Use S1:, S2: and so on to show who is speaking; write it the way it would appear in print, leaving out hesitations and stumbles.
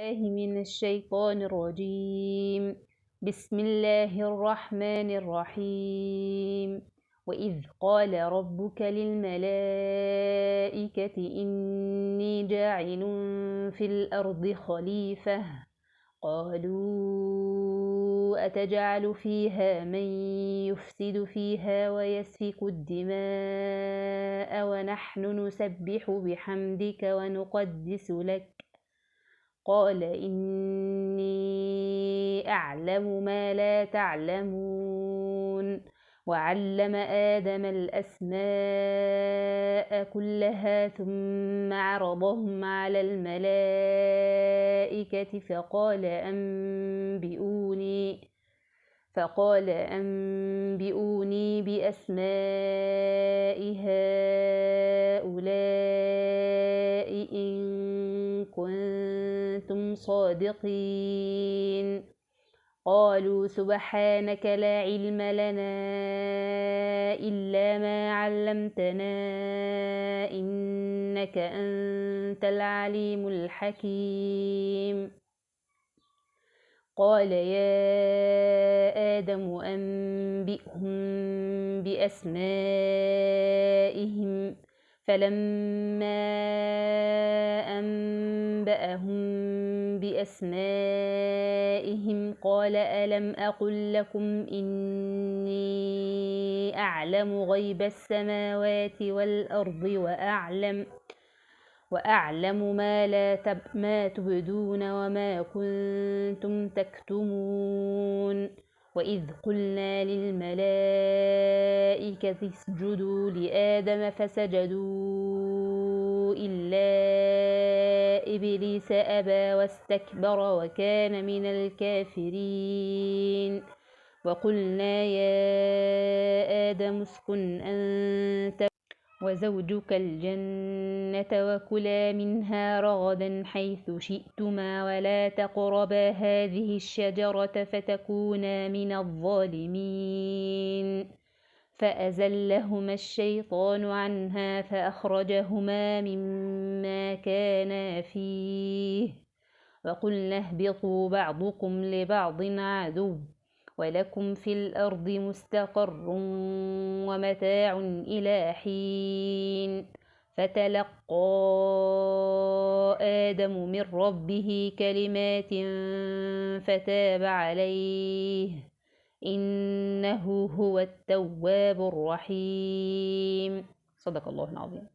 S1: الله من الشيطان الرجيم. بسم الله الرحمن الرحيم. وإذ قال ربك للملائكة إني جاعل في الأرض خليفة قالوا أتجعل فيها من يفسد فيها ويسفك الدماء ونحن نسبح بحمدك ونقدس لك قال إني أعلم ما لا تعلمون وعلم آدم الأسماء كلها ثم عرضهم على الملائكة فقال أنبئوني بأسماء هؤلاء إن كنتم صادقين قالوا سبحانك لا علم لنا إلا ما علمتنا إنك أنت العليم الحكيم قال يا آدم أنبئهم بأسمائهم فلما أنبأهم بأسمائهم قال ألم أقل لكم إني أعلم غيب السماوات والأرض وأعلم ما تبدون وما كنتم تكتمون وإذ قلنا للملائكة اسجدوا لآدم فسجدوا إلا إبليس أبى واستكبر وكان من الكافرين وقلنا يا آدم اسكن أنت وزوجك الجنة وكلا منها رغدا حيث شئتما ولا تقربا هذه الشجرة فتكونا من الظالمين فأزلهما الشيطان عنها فأخرجهما مما كانا فيه وقلنا اهبطوا بعضكم لبعض عدو ولكم في الأرض مستقر ومتاع إلى حين فتلقى آدم من ربه كلمات فتاب عليه إنه هو التواب الرحيم. صدق الله العظيم.